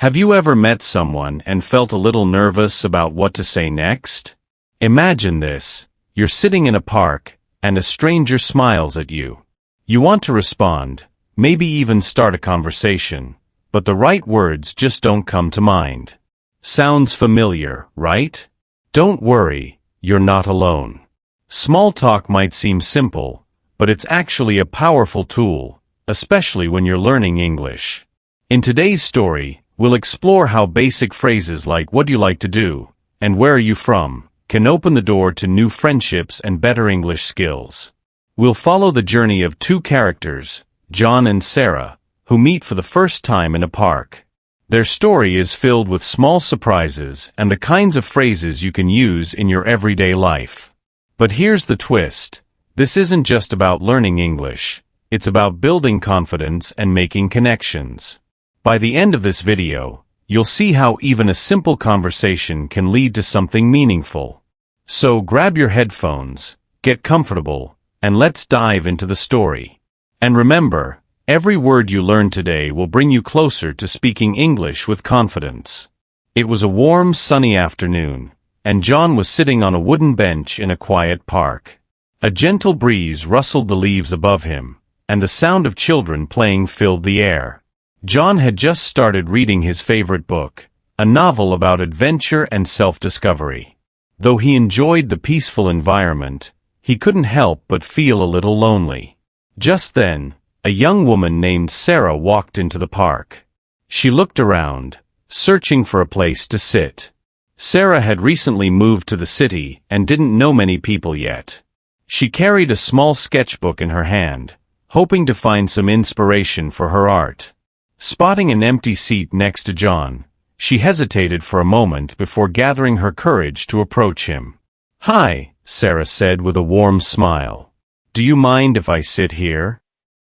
Have you ever met someone and felt a little nervous about what to say next? Imagine this. You're sitting in a park, and a stranger smiles at you. You want to respond, maybe even start a conversation, but the right words just don't come to mind. Sounds familiar, right? Don't worry, you're not alone. Small talk might seem simple, but it's actually a powerful tool, especially when you're learning English. In today's story, we'll explore how basic phrases like "what do you like to do" and "where are you from" can open the door to new friendships and better English skills. We'll follow the journey of two characters, John and Sarah, who meet for the first time in a park. Their story is filled with small surprises and the kinds of phrases you can use in your everyday life. But here's the twist. This isn't just about learning English. It's about building confidence and making connections. By the end of this video, you'll see how even a simple conversation can lead to something meaningful. So grab your headphones, get comfortable, and let's dive into the story. And remember, every word you learn today will bring you closer to speaking English with confidence. It was a warm, sunny afternoon, and John was sitting on a wooden bench in a quiet park. A gentle breeze rustled the leaves above him, and the sound of children playing filled the air. John had just started reading his favorite book, a novel about adventure and self-discovery. Though he enjoyed the peaceful environment, he couldn't help but feel a little lonely. Just then, a young woman named Sarah walked into the park. She looked around, searching for a place to sit. Sarah had recently moved to the city and didn't know many people yet. She carried a small sketchbook in her hand, hoping to find some inspiration for her art. Spotting an empty seat next to John, she hesitated for a moment before gathering her courage to approach him. "Hi," Sarah said with a warm smile. "Do you mind if I sit here?"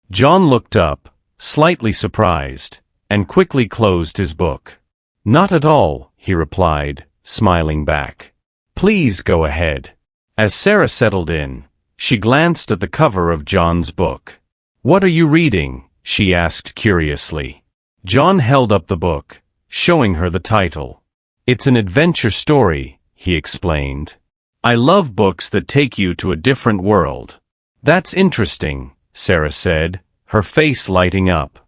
John looked up, slightly surprised, and quickly closed his book. "Not at all," he replied, smiling back. "Please go ahead." As Sarah settled in, she glanced at the cover of John's book. "What are you reading?" she asked curiously. John held up the book, showing her the title. "It's an adventure story," he explained. "I love books that take you to a different world." "That's interesting," Sarah said, her face lighting up.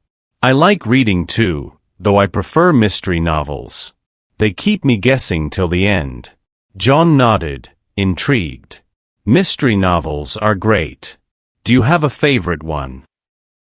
"I like reading too, though I prefer mystery novels. They keep me guessing till the end." John nodded, intrigued. "Mystery novels are great. Do you have a favorite one?"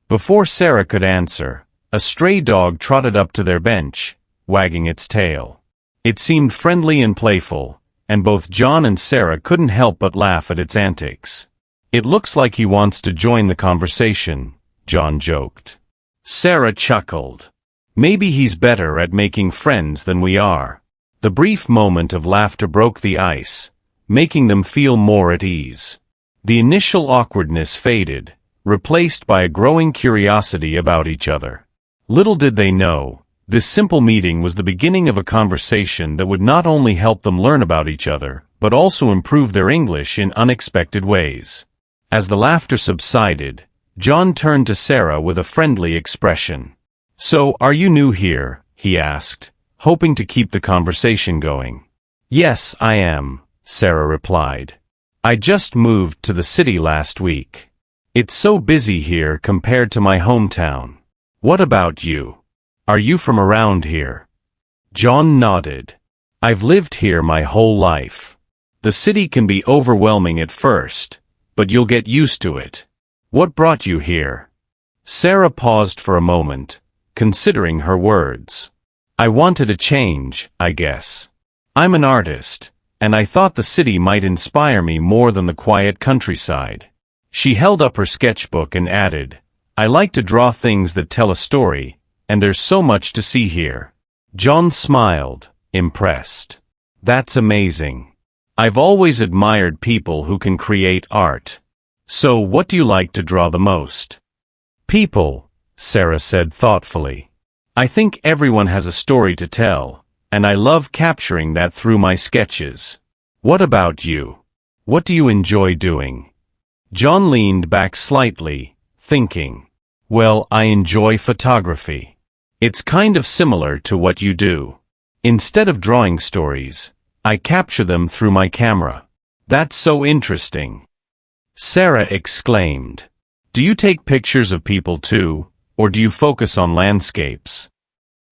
Before Sarah could answer, a stray dog trotted up to their bench, wagging its tail. It seemed friendly and playful, and both John and Sarah couldn't help but laugh at its antics. "It looks like he wants to join the conversation," John joked. Sarah chuckled. "Maybe he's better at making friends than we are." The brief moment of laughter broke the ice, making them feel more at ease. The initial awkwardness faded, replaced by a growing curiosity about each other. Little did they know, this simple meeting was the beginning of a conversation that would not only help them learn about each other, but also improve their English in unexpected ways. As the laughter subsided, John turned to Sarah with a friendly expression. "So, are you new here?" he asked, hoping to keep the conversation going. "Yes, I am," Sarah replied. "I just moved to the city last week. It's so busy here compared to my hometown. What about you? Are you from around here?" John nodded. "I've lived here my whole life. The city can be overwhelming at first, but you'll get used to it. What brought you here?" Sarah paused for a moment, considering her words. "I wanted a change, I guess. I'm an artist, and I thought the city might inspire me more than the quiet countryside." She held up her sketchbook and added, "I like to draw things that tell a story, and there's so much to see here." John smiled, impressed. "That's amazing. I've always admired people who can create art. So what do you like to draw the most?" "People," Sarah said thoughtfully. "I think everyone has a story to tell, and I love capturing that through my sketches. What about you? What do you enjoy doing?" John leaned back slightly, thinking. "Well, I enjoy photography. It's kind of similar to what you do. Instead of drawing stories, I capture them through my camera. That's so interesting. Sarah exclaimed. Do you take pictures of people too, or do you focus on landscapes?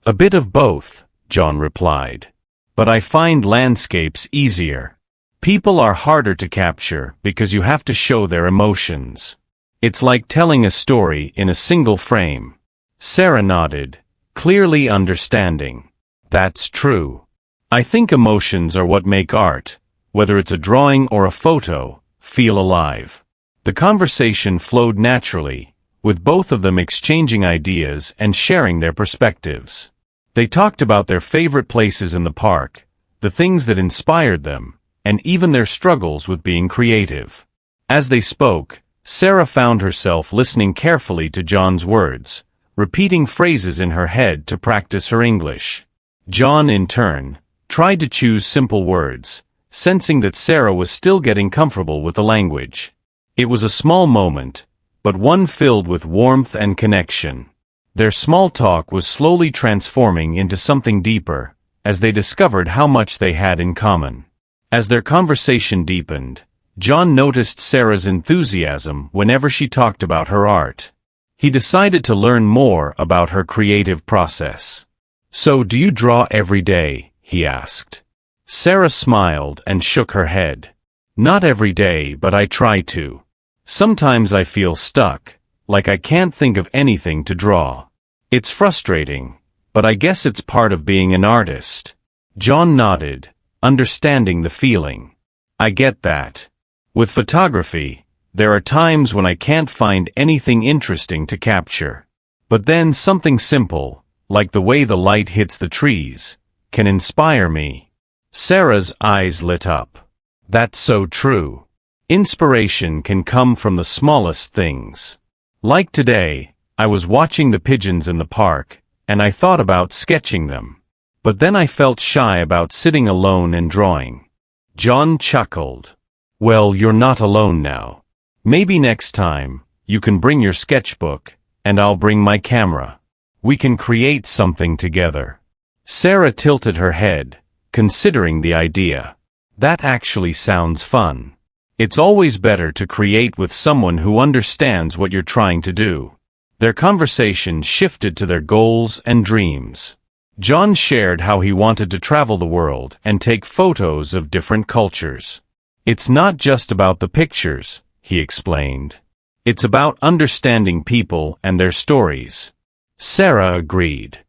A bit of both, John replied. But I find landscapes easier. People are harder to capture because you have to show their emotions. It's like telling a story in a single frame. Sarah nodded, clearly understanding. That's true. I think emotions are what make art, whether it's a drawing or a photo, feel alive. The conversation flowed naturally, with both of them exchanging ideas and sharing their perspectives. They talked about their favorite places in the park, the things that inspired them, and even their struggles with being creative. As they spoke, Sarah found herself listening carefully to John's words, repeating phrases in her head to practice her English. John, in turn, tried to choose simple words, sensing that Sarah was still getting comfortable with the language. It was a small moment, but one filled with warmth and connection. Their small talk was slowly transforming into something deeper, as they discovered how much they had in common. As their conversation deepened, John noticed Sarah's enthusiasm whenever she talked about her art. He decided to learn more about her creative process. So do you draw every day? He asked. Sarah smiled and shook her head. Not every day, but I try to. Sometimes I feel stuck, like I can't think of anything to draw. It's frustrating, but I guess it's part of being an artist. John nodded, understanding the feeling. I get that. With photography, there are times when I can't find anything interesting to capture. But then something simple, like the way the light hits the trees, can inspire me. Sarah's eyes lit up. That's so true. Inspiration can come from the smallest things. Like today, I was watching the pigeons in the park, and I thought about sketching them. But then I felt shy about sitting alone and drawing. John chuckled. Well, you're not alone now. Maybe next time, you can bring your sketchbook, and I'll bring my camera. We can create something together. Sarah tilted her head, considering the idea. That actually sounds fun. It's always better to create with someone who understands what you're trying to do. Their conversation shifted to their goals and dreams. John shared how he wanted to travel the world and take photos of different cultures. It's not just about the pictures, he explained. It's about understanding people and their stories. Sarah agreed.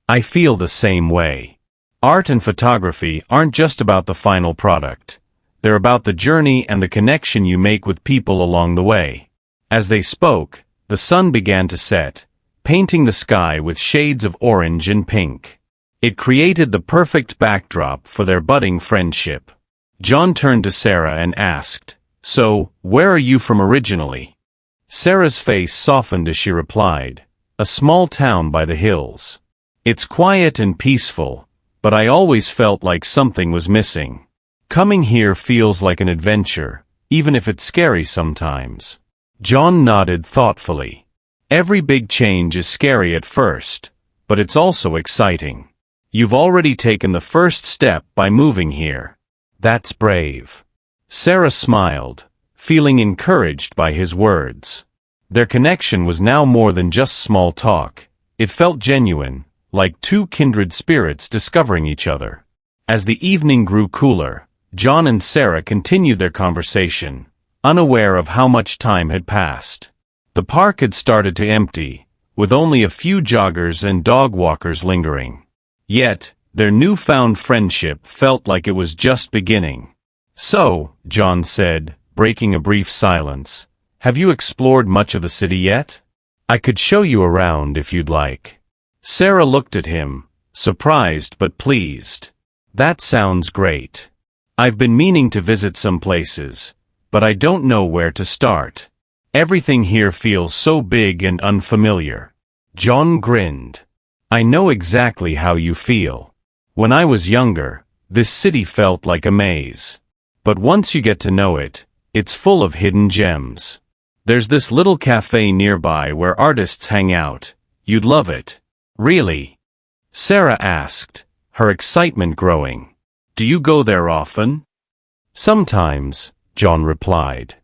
I feel the same way. Art and photography aren't just about the final product. They're about the journey and the connection you make with people along the way. As they spoke, the sun began to set, painting the sky with shades of orange and pink. It created the perfect backdrop for their budding friendship. John turned to Sarah and asked, So, where are you from originally? Sarah's face softened as she replied, A small town by the hills. It's quiet and peaceful, but I always felt like something was missing. Coming here feels like an adventure, even if it's scary sometimes. John nodded thoughtfully. Every big change is scary at first, but it's also exciting. You've already taken the first step by moving here. That's brave. Sarah smiled, feeling encouraged by his words. Their connection was now more than just small talk. It felt genuine, like two kindred spirits discovering each other. As the evening grew cooler, John and Sarah continued their conversation, unaware of how much time had passed. The park had started to empty, with only a few joggers and dog walkers lingering. Yet, their newfound friendship felt like it was just beginning. So, John said, breaking a brief silence, have you explored much of the city yet? I could show you around if you'd like. Sarah looked at him, surprised but pleased. That sounds great. I've been meaning to visit some places, but I don't know where to start. Everything here feels so big and unfamiliar. John grinned. I know exactly how you feel. When I was younger, this city felt like a maze. But once you get to know it, it's full of hidden gems. There's this little cafe nearby where artists hang out. You'd love it. Really. Sarah asked, her excitement growing. Do you go there often? Sometimes, John replied.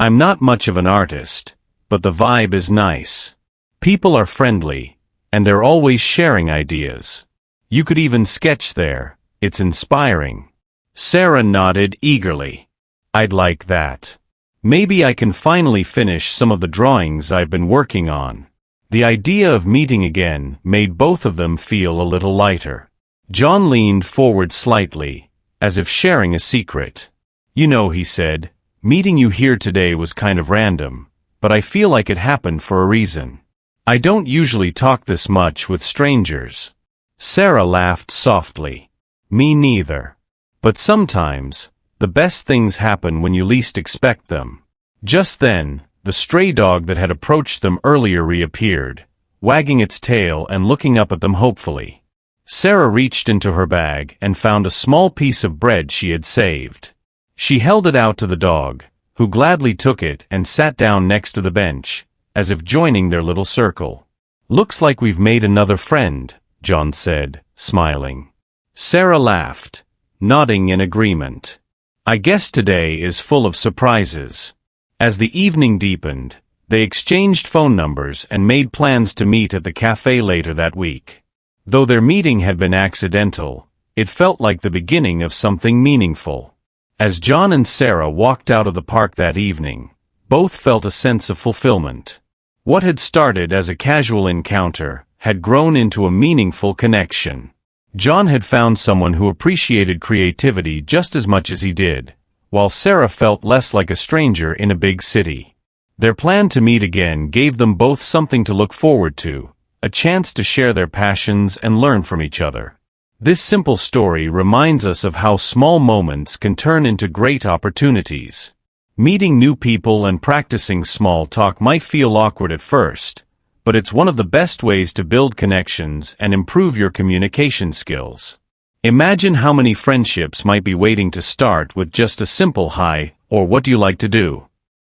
I'm not much of an artist, but the vibe is nice. People are friendly, and they're always sharing ideas. You could even sketch there. It's inspiring. Sarah nodded eagerly. I'd like that. Maybe I can finally finish some of the drawings I've been working on. The idea of meeting again made both of them feel a little lighter. John leaned forward slightly, as if sharing a secret. You know, he said, meeting you here today was kind of random, but I feel like it happened for a reason. I don't usually talk this much with strangers. Sarah laughed softly. Me neither. But sometimes, the best things happen when you least expect them. Just then, the stray dog that had approached them earlier reappeared, wagging its tail and looking up at them hopefully. Sarah reached into her bag and found a small piece of bread she had saved. She held it out to the dog, who gladly took it and sat down next to the bench, as if joining their little circle. Looks like we've made another friend, John said, smiling. Sarah laughed, nodding in agreement. I guess today is full of surprises. As the evening deepened, they exchanged phone numbers and made plans to meet at the cafe later that week. Though their meeting had been accidental, it felt like the beginning of something meaningful. As John and Sarah walked out of the park that evening, both felt a sense of fulfillment. What had started as a casual encounter had grown into a meaningful connection. John had found someone who appreciated creativity just as much as he did, while Sarah felt less like a stranger in a big city. Their plan to meet again gave them both something to look forward to, a chance to share their passions and learn from each other. This simple story reminds us of how small moments can turn into great opportunities. Meeting new people and practicing small talk might feel awkward at first, but it's one of the best ways to build connections and improve your communication skills. Imagine how many friendships might be waiting to start with just a simple hi, or what do you like to do?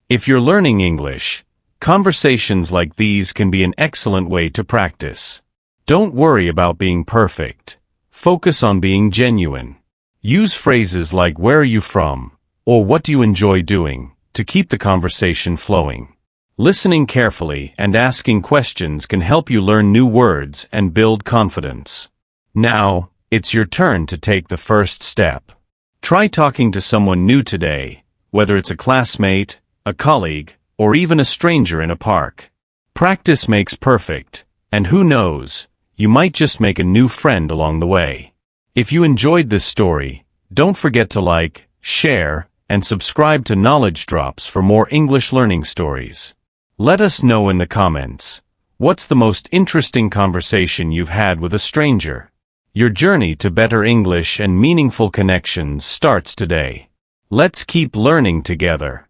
If you're learning English, conversations like these can be an excellent way to practice. Don't worry about being perfect. Focus on being genuine. Use phrases like "where are you from?" or "what do you enjoy doing?" to keep the conversation flowing. Listening carefully and asking questions can help you learn new words and build confidence. Now, it's your turn to take the first step. Try talking to someone new today, whether it's a classmate, a colleague, or even a stranger in a park. Practice makes perfect, and who knows, you might just make a new friend along the way. If you enjoyed this story, don't forget to like, share, and subscribe to Knowledge Drops for more English learning stories. Let us know in the comments, what's the most interesting conversation you've had with a stranger? Your journey to better English and meaningful connections starts today. Let's keep learning together.